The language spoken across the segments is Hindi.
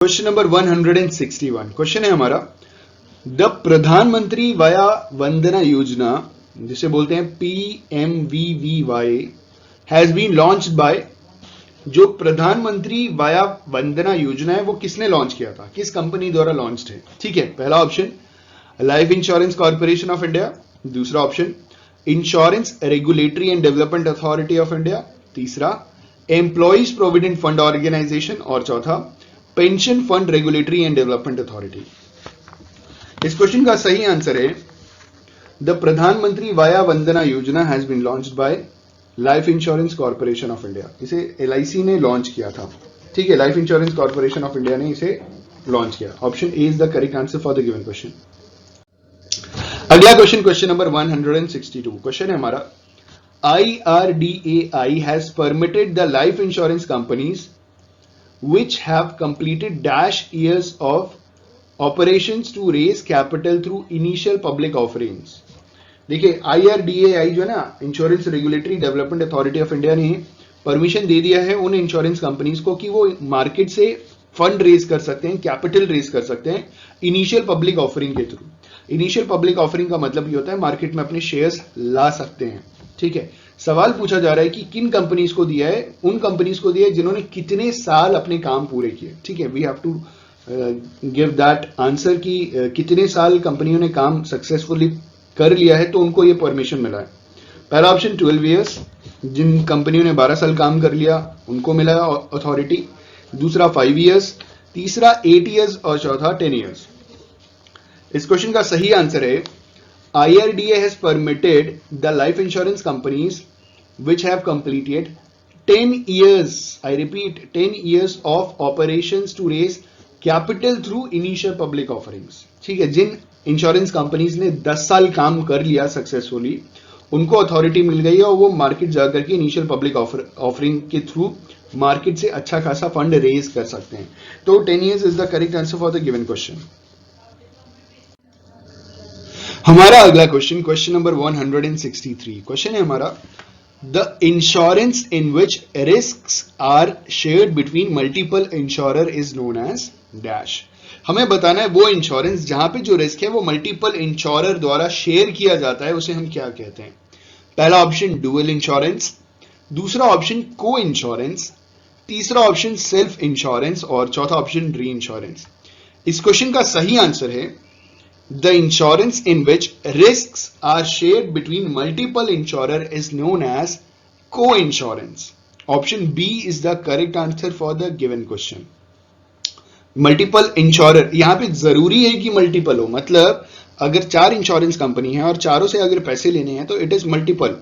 क्वेश्चन नंबर 161 क्वेश्चन है हमारा, द प्रधानमंत्री वया वंदना योजना जिसे बोलते हैं PMVVY has been launched by. जो प्रधानमंत्री वया वंदना योजना है वो किसने लॉन्च किया था, किस कंपनी द्वारा लॉन्च्ड है? ठीक है, पहला option life insurance corporation of India, दूसरा option insurance regulatory and development authority of India, तीसरा एम्प्लॉइज प्रोविडेंट फंड ऑर्गेनाइजेशन और चौथा pension fund regulatory and development authority. इस क्वेश्चन का सही आंसर है the Pradhan Mantri Vaya Vandana Yojana has been launched by life insurance corporation of India. इसे LIC ने लॉन्च किया था। ठीक है, life insurance corporation of India ने इसे लॉन्च किया। Option A is the correct answer for the given question. अगला क्वेश्चन, क्वेश्चन नंबर 162 क्वेश्चन है हमारा, IRDAI has permitted the life insurance companies which have completed dash years of operations to raise capital through initial public offerings। देखिए IRDAI जो है ना, insurance regulatory development authority of India ने परमिशन दे दिया है उन इंश्योरेंस कंपनीज को कि वो मार्केट से फंड रेज कर सकते हैं, कैपिटल रेज कर सकते हैं इनिशियल पब्लिक ऑफरिंग के थ्रू। इनिशियल पब्लिक ऑफरिंग का मतलब ये होता है मार्केट में अपने शेयर्स ला सकते हैं। ठीक है, सवाल पूछा जा रहा है कि किन कंपनीज को दिया है, उन कंपनीज को दिया है जिन्होंने कितने साल अपने काम पूरे किए। ठीक है, we have to give that answer कि कितने साल कंपनियों ने काम सक्सेसफुली कर लिया है तो उनको ये परमिशन मिला है। पहला ऑप्शन 12 इयर्स, जिन कंपनियों ने 12 साल काम कर लिया उनको मिला है अथॉरिटी, दूसरा 5 इयर्स, तीसरा 8 इयर्स और चौथा 10 इयर्स। इस क्वेश्चन का सही आंसर है IRDA has permitted the life insurance companies which have completed 10 years, I repeat 10 years of operations to raise capital through initial public offerings। ठीक है, जिन इंश्योरेंस कंपनीज ने 10 साल काम कर लिया सक्सेसफुली उनको अथॉरिटी मिल गई है और वो मार्केट जाकर के इनिशियल पब्लिक ऑफरिंग के थ्रू मार्केट से अच्छा खासा फंड रेज कर सकते हैं। तो 10 years is the correct answer for the given question. हमारा अगला क्वेश्चन, क्वेश्चन नंबर 163 क्वेश्चन है हमारा, the insurance in which risks are shared between multiple insurer is known as dash. हमें बताना है वो इंश्योरेंस जहां पे जो रिस्क है वो मल्टीपल इंश्योरर द्वारा शेयर किया जाता है, उसे हम क्या कहते हैं? पहला ऑप्शन डुअल इंश्योरेंस, दूसरा ऑप्शन को इंश्योरेंस, तीसरा ऑप्शन सेल्फ इंश्योरेंस और चौथा ऑप्शन री इंश्योरेंस। इस क्वेश्चन का सही आंसर है the insurance in which risks are shared between multiple insurer is known as co-insurance। option B is the correct answer for the given question। Multiple insurer, यहां पे जरूरी है कि मल्टीपल हो, मतलब अगर 4 इंश्योरेंस कंपनी है और चारों से अगर पैसे लेने हैं तो इट इज मल्टीपल।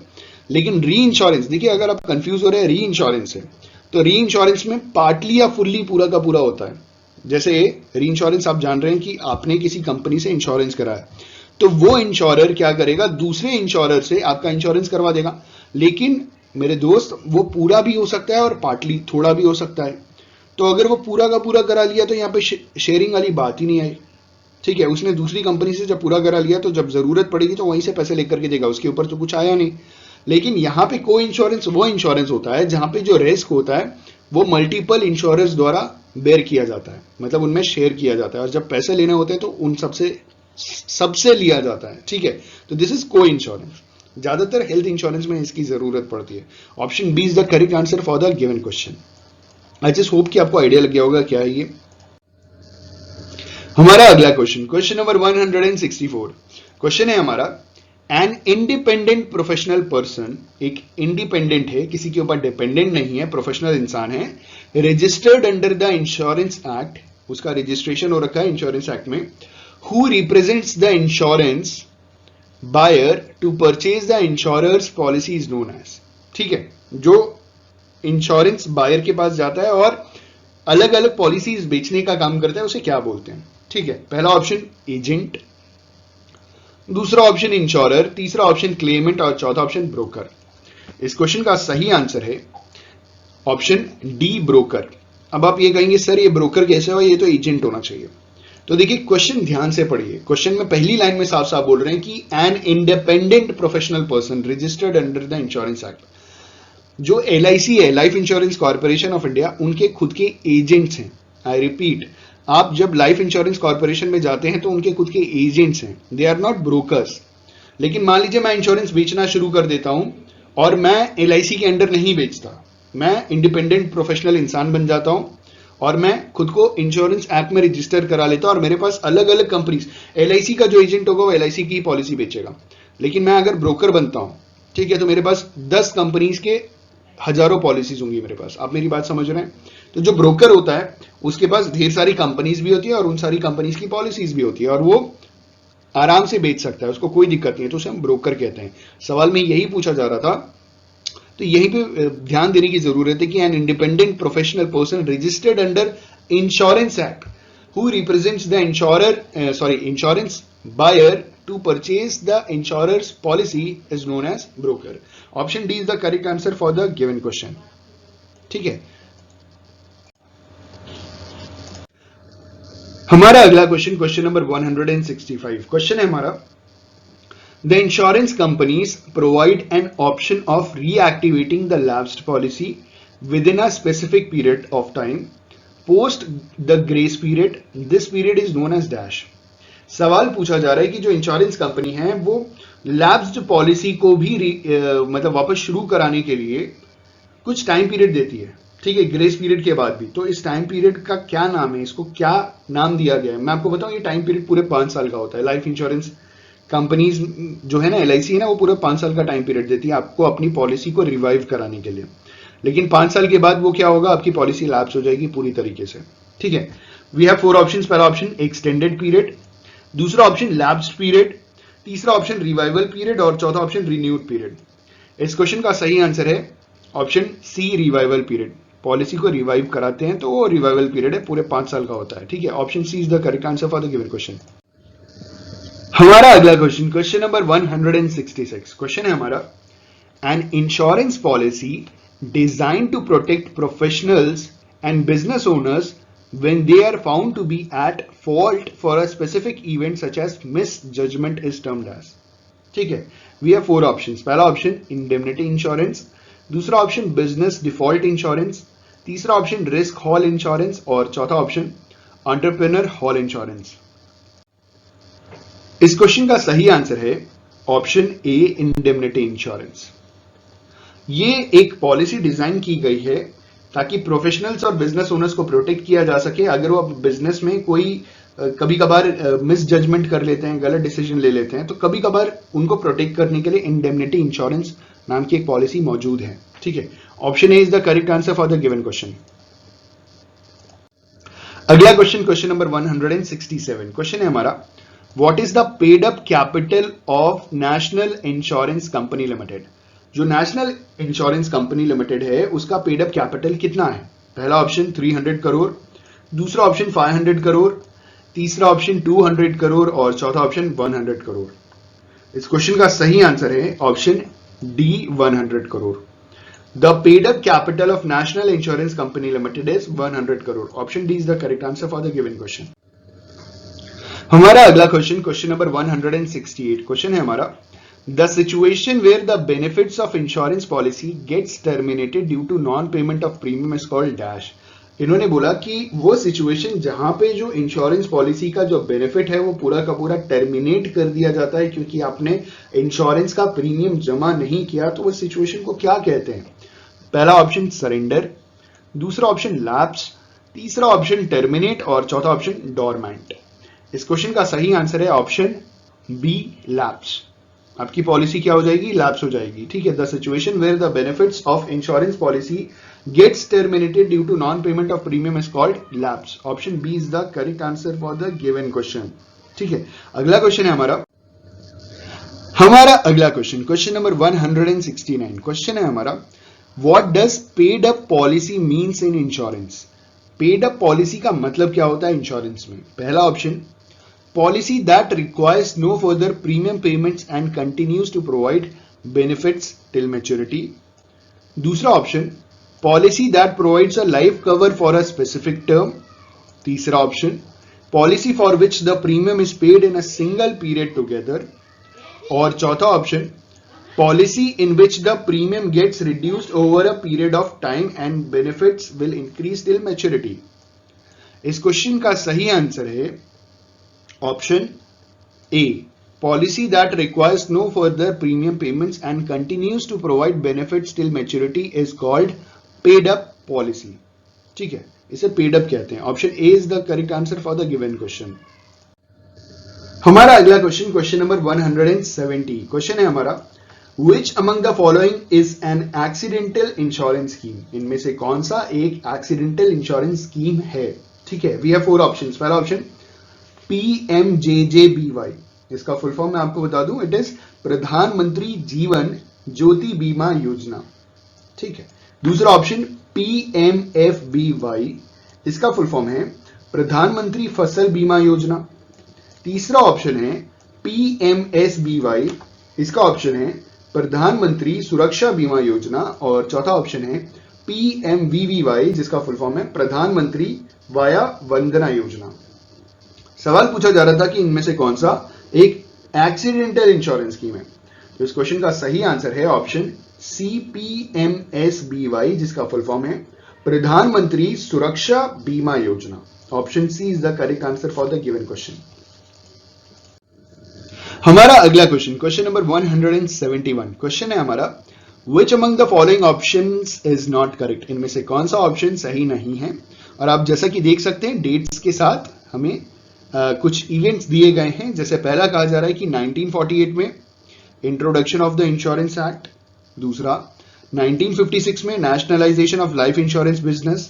लेकिन री इंश्योरेंस, देखिए अगर आप कंफ्यूज हो रहे हैं, री इंश्योरेंस है तो री इंश्योरेंस में पार्टली या फुल्ली पूरा का पूरा होता है। जैसे री इंश्योरेंस आप जान रहे हैं कि आपने किसी कंपनी से इंश्योरेंस कराया तो वो इंश्योरर क्या करेगा, दूसरे इंश्योरर से आपका इंश्योरेंस करवा देगा। लेकिन मेरे दोस्त वो पूरा भी हो सकता है और पार्टली थोड़ा भी हो सकता है। तो अगर वो पूरा का पूरा करा लिया तो यहाँ पे शेयरिंग वाली बात ही नहीं आई। ठीक है, उसने दूसरी कंपनी से जब पूरा करा लिया तो जब जरूरत पड़ेगी तो वहीं से पैसे लेकर के देगा, उसके ऊपर तो कुछ आया नहीं। लेकिन यहाँ पे को इंश्योरेंस वो इंश्योरेंस होता है जहां पे जो रिस्क होता है वो मल्टीपल इंश्योरेंस द्वारा बेयर किया जाता है, मतलब उनमें शेयर किया जाता है और जब पैसे लेने होते हैं तो उन सबसे लिया जाता है। ठीक है, तो दिस इज को इंश्योरेंस। ज्यादातर हेल्थ इंश्योरेंस में इसकी जरूरत पड़ती है। Option B is the correct answer for the given question. I just hope कि आपको आइडिया लग गया होगा क्या है ये। हमारा अगला क्वेश्चन, क्वेश्चन नंबर 164 क्वेश्चन है हमारा, एन इंडिपेंडेंट प्रोफेशनल पर्सन, एक इंडिपेंडेंट है, किसी के ऊपर डिपेंडेंट नहीं है, प्रोफेशनल इंसान है, registered under the insurance act, उसका रजिस्ट्रेशन हो रखा है इंश्योरेंस एक्ट में, who represents the insurance buyer to purchase the insurer's policy is known as. ठीक है, जो इंश्योरेंस बायर के पास जाता है और अलग अलग पॉलिसीज बेचने का काम करता है उसे क्या बोलते हैं? ठीक है, पहला ऑप्शन एजेंट, दूसरा ऑप्शन इंश्योरर, तीसरा ऑप्शन क्लेमेंट और चौथा ऑप्शन ब्रोकर। इस क्वेश्चन का सही आंसर है ऑप्शन डी ब्रोकर। अब आप ये कहेंगे सर ये ब्रोकर कैसे हुआ, ये तो एजेंट होना चाहिए। तो देखिए क्वेश्चन ध्यान से पढ़िए, क्वेश्चन में पहली लाइन में साफ साफ बोल रहे हैं कि an independent professional person registered under the insurance act. जो LIC है, life insurance corporation of India, उनके खुद के एजेंट्स हैं। आई रिपीट, आप जब लाइफ इंश्योरेंस कॉर्पोरेशन में जाते हैं तो उनके खुद के एजेंट्स हैं, दे आर नॉट ब्रोकर्स। लेकिन मान लीजिए मैं इंश्योरेंस बेचना शुरू कर देता हूं और मैं LIC के अंडर नहीं बेचता, मैं इंडिपेंडेंट प्रोफेशनल इंसान बन जाता हूं और मैं खुद को इंश्योरेंस ऐप में रजिस्टर करा लेता हूं और मेरे पास अलग अलग कंपनीज, LIC का जो एजेंट होगा वो LIC की पॉलिसी बेचेगा। लेकिन मैं अगर ब्रोकर बनता हूं, ठीक है, तो मेरे पास 10 कंपनीज के हजारों पॉलिसीज होंगी मेरे पास। आप मेरी बात समझ रहे हैं? तो जो ब्रोकर होता है उसके पास ढेर सारी कंपनीज भी होती है और उन सारी कंपनीज की पॉलिसीज भी होती है और वो आराम से बेच सकता है, उसको कोई दिक्कत नहीं है, तो उसे हम ब्रोकर कहते हैं। सवाल में यही पूछा जा रहा था, तो यहीं पे ध्यान देने की जरूरत है कि an independent professional person registered under insurance act who represents the insurance buyer to purchase the insurer's policy is known as broker. Option D is the correct answer for the given question. ठीक है, हमारा अगला क्वेश्चन, क्वेश्चन नंबर 165। क्वेश्चन है हमारा, the insurance companies provide an option of reactivating the lapsed policy within a specific period of time post the grace period, this period is known as dash. सवाल पूछा जा रहा है कि जो इंश्योरेंस कंपनी है वो लैप्स्ड पॉलिसी को भी मतलब वापस शुरू कराने के लिए कुछ टाइम पीरियड देती है, ठीक है, ग्रेस पीरियड के बाद भी। तो इस टाइम पीरियड का क्या नाम है, इसको क्या नाम दिया गया है? मैं आपको बताऊं, ये टाइम पीरियड पूरे 5 साल का होता है। लाइफ इंश्योरेंस कंपनीज जो है ना, LIC है ना, वो पूरे 5 साल का टाइम पीरियड देती है आपको अपनी पॉलिसी को रिवाइव कराने के लिए। लेकिन 5 साल के बाद वो क्या होगा, आपकी पॉलिसी लैप्स हो जाएगी पूरी तरीके से। ठीक है, वी हैव 4 ऑप्शंस। पहला ऑप्शन एक्सटेंडेड पीरियड, दूसरा ऑप्शन लैप्स्ड पीरियड, तीसरा ऑप्शन रिवाइवल पीरियड और चौथा ऑप्शन रिन्यूड पीरियड। इस क्वेश्चन का सही आंसर है option C, revival period. Policy को रिवाइव कराते हैं तो वो रिवाइवल पीरियड है, पूरे 5 साल का होता है। ठीक है, option C is the correct answer for the given question. हमारा अगला क्वेश्चन, क्वेश्चन नंबर 166। क्वेश्चन है हमारा, an insurance policy design to protect professionals and business owners when they are found to be at fault for a specific event such as misjudgment is termed as। ठीक है, we have 4 options। पहला ऑप्शन इंडेमनिटी इंश्योरेंस, दूसरा ऑप्शन बिजनेस डिफॉल्ट इंश्योरेंस, तीसरा ऑप्शन रिस्क हॉल इंश्योरेंस और चौथा ऑप्शन एंटरप्रेन्योर हॉल इंश्योरेंस। इस क्वेश्चन का सही आंसर है ऑप्शन ए, इंडेमनिटी इंश्योरेंस। ये एक पॉलिसी डिजाइन की गई है ताकि प्रोफेशनल्स और बिजनेस ओनर्स को प्रोटेक्ट किया जा सके। अगर वो बिजनेस में कोई कभी कभार मिस जजमेंट कर लेते हैं, गलत डिसीजन ले लेते हैं, तो कभी कभार उनको प्रोटेक्ट करने के लिए इंडेमनिटी इंश्योरेंस नाम की एक पॉलिसी मौजूद है। ठीक है, option A is the correct answer for the given question. अगला क्वेश्चन, क्वेश्चन नंबर 167। क्वेश्चन है हमारा, what is the paid up capital of national insurance company limited. जो नेशनल इंश्योरेंस कंपनी लिमिटेड है उसका पेड अप कैपिटल कितना है? पहला ऑप्शन 300 करोड़, दूसरा ऑप्शन 500 करोड़, तीसरा ऑप्शन 200 करोड़ और चौथा ऑप्शन 100 करोड़। इस क्वेश्चन का सही आंसर है option D, 100 crore. The paid up capital of national insurance company limited is 100 crore. Option D is the correct answer for the given question. हमारा अगला क्वेश्चन, क्वेश्चन नंबर 168। क्वेश्चन है हमारा, the situation where the benefits of insurance policy gets terminated due to non-payment of premium is called dash। इन्होंने बोला कि वो सिचुएशन जहां पे जो इंश्योरेंस पॉलिसी का जो बेनिफिट है वो पूरा का पूरा टर्मिनेट कर दिया जाता है क्योंकि आपने इंश्योरेंस का प्रीमियम जमा नहीं किया, तो वो सिचुएशन को क्या कहते हैं? पहला ऑप्शन सरेंडर, दूसरा ऑप्शन लैप्स, तीसरा ऑप्शन टर्मिनेट और चौथा ऑप्शन डोरमेंट। इस क्वेश्चन का सही आंसर है ऑप्शन बी, लैप्स। आपकी पॉलिसी क्या हो जाएगी? लैप्स हो जाएगी। ठीक है, the situation where the benefits of insurance policy gets terminated due to non payment of premium is called lapse. Option B is the correct answer for the given question. ठीक है, अगला क्वेश्चन है हमारा अगला क्वेश्चन, क्वेश्चन नंबर 169। क्वेश्चन है हमारा, what does paid up policy means in insurance. Paid up policy का मतलब क्या होता है इंश्योरेंस में? पहला option, policy that requires no further premium payments and continues to provide benefits till maturity। दूसरा option, policy that provides a life cover for a specific term। तीसरा option, policy for which the premium is paid in a single period together। और चौथा option, policy in which the premium gets reduced over a period of time and benefits will increase till maturity। इस क्वेश्चन का सही आंसर है option A, policy that requires no further premium payments and continues to provide benefits till maturity is called paid up policy. ठीक है, इसे पेड अप कहते हैं। Option A is the correct answer for the given question. हमारा अगला क्वेश्चन, क्वेश्चन नंबर 170। क्वेश्चन है हमारा, Which among the following is an accidental insurance scheme? इनमें से कौन सा एक accidental insurance scheme है? ठीक है, we have 4 options। पहला ऑप्शन PMJJBY, इसका फुल फॉर्म मैं आपको बता दूं, इट इज प्रधानमंत्री जीवन ज्योति बीमा योजना। ठीक है। दूसरा ऑप्शन PMFBY, इसका फुल फॉर्म है प्रधानमंत्री फसल बीमा योजना। तीसरा ऑप्शन है PMSBY, इसका ऑप्शन है प्रधानमंत्री सुरक्षा बीमा योजना। और चौथा ऑप्शन है PMVVY, जिसका फुल फॉर्म है प्रधानमंत्री वाया वंदना योजना। सवाल पूछा जा रहा था कि इनमें से कौन सा एक एक्सीडेंटल इंश्योरेंस स्कीम है। तो इस क्वेश्चन का सही आंसर है ऑप्शन सी, PMSBY, जिसका फुल फॉर्म है Pradhan Mantri Suraksha Bima Yojana. Option C is the correct answer for the given question. हमारा अगला क्वेश्चन, क्वेश्चन नंबर 171। क्वेश्चन है हमारा, which among the following options is not correct? इनमें से कौन सा ऑप्शन सही नहीं है? और आप जैसा कि देख सकते हैं डेट्स के साथ हमें कुछ इवेंट्स दिए गए हैं। जैसे पहला कहा जा रहा है कि 1948 में introduction of the insurance act, दूसरा 1956 में nationalisation of life insurance business,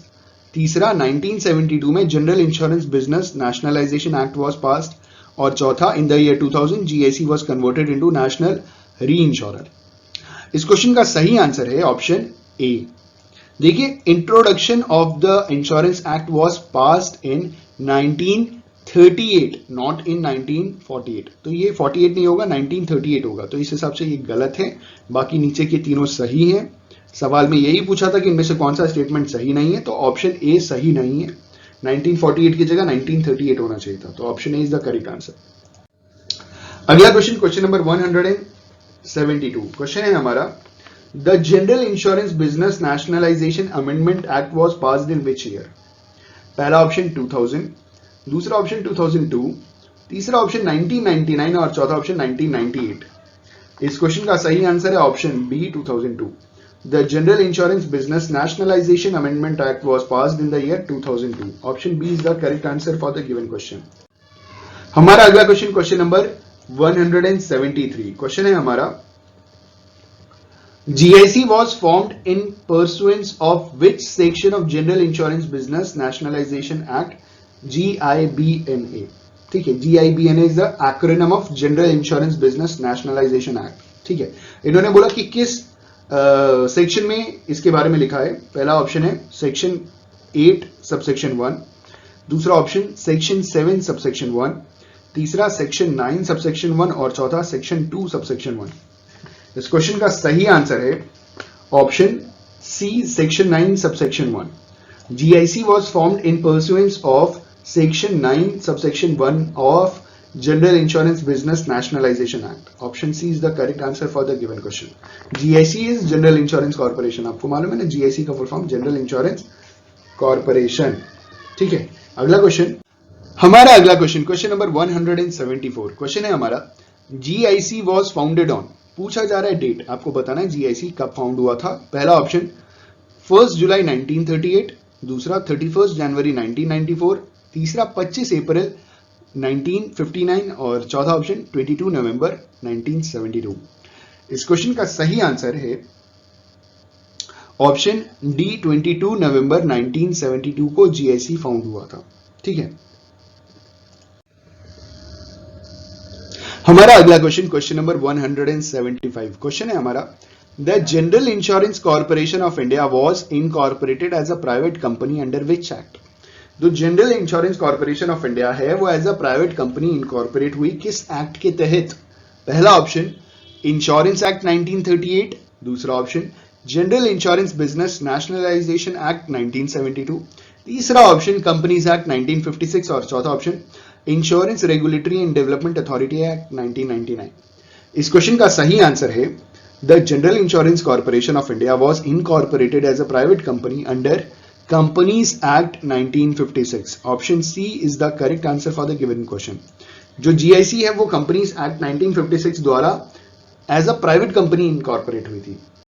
तीसरा 1972 में general insurance business nationalization act was passed, और चौथा in the year 2000 GIC was converted into national री इंश्योरर। इस क्वेश्चन का सही आंसर है ऑप्शन ए। देखिए, introduction of the insurance act was passed in 1938, not in 1948। तो ये 48 नहीं होगा, 1938 होगा। तो इस हिसाब से ये गलत है। बाकी नीचे के तीनों सही हैं। सवाल में यही पूछा था कि इनमें से कौन सा स्टेटमेंट सही नहीं है, तो ऑप्शन ए सही नहीं है। 1948 की जगह 1938 होना चाहिए था। तो option A is the correct answer. अगला क्वेश्चन, क्वेश्चन नंबर 172। क्वेश्चन है हमारा, the general insurance business nationalisation amendment act was passed in which year? पहला ऑप्शन 2000, दूसरा ऑप्शन 2002, तीसरा ऑप्शन 1999 और चौथा ऑप्शन 1998। इस क्वेश्चन का सही आंसर है option B, 2002। The General Insurance Business Nationalization Amendment Act was passed in the year 2002. Option B is the correct answer for the given question. हमारा अगला क्वेश्चन, क्वेश्चन नंबर 173। क्वेश्चन है हमारा, GIC was formed in pursuance of which section of General Insurance Business Nationalization Act? GIBNA। ठीक है, GIBNA is the acronym of General Insurance Business Nationalization Act। ठीक है, इन्होंने बोला कि किस सेक्शन में इसके बारे में लिखा है। पहला ऑप्शन है सेक्शन 8 सबसेक्शन 1, दूसरा ऑप्शन सेक्शन 7 सबसेक्शन 1, तीसरा सेक्शन 9 सबसेक्शन 1 और चौथा सेक्शन 2 सबसेक्शन 1। इस क्वेश्चन का सही आंसर है option C, section 9 subsection 1। GIC was formed in pursuance of section 9 subsection 1 of General Insurance Business Nationalization Act. Option C is the correct answer for the given question. GIC is General Insurance Corporation. आपको मालूम है ना, GIC का full form general insurance corporation. ठीक है, अगला क्वेश्चन, हमारा अगला क्वेश्चन, क्वेश्चन नंबर 174। क्वेश्चन है हमारा, GIC was founded on। पूछा जा रहा है डेट, आपको बताना है GIC कब फाउंड हुआ था। पहला ऑप्शन 1 जुलाई 1938, दूसरा 31 जनवरी 1994, तीसरा 25 अप्रैल 1959 और चौथा ऑप्शन 22 नवंबर 1972। इस क्वेश्चन का सही आंसर है ऑप्शन डी, 22 नवंबर 1972 को GIC फाउंड हुआ था। ठीक है, हमारा अगला क्वेश्चन, क्वेश्चन नंबर 175। क्वेश्चन है हमारा, the general insurance corporation of India was incorporated as a private company under which act? जो general insurance corporation of India है वो as a private company incorporate हुई किस एक्ट के तहत? पहला ऑप्शन इंश्योरेंस एक्ट 1938, दूसरा option general insurance business nationalization act 1972, तीसरा ऑप्शन कंपनीज एक्ट 1956 और चौथा option insurance regulatory and development authority act 1999। इस क्वेश्चन का सही आंसर है the general insurance corporation of India was incorporated as a private company under companies act 1956. Option C is the correct answer for the given question. जो जीआईसी है वो कंपनीज एक्ट 1956 द्वारा as a private company incorporate हुई थी.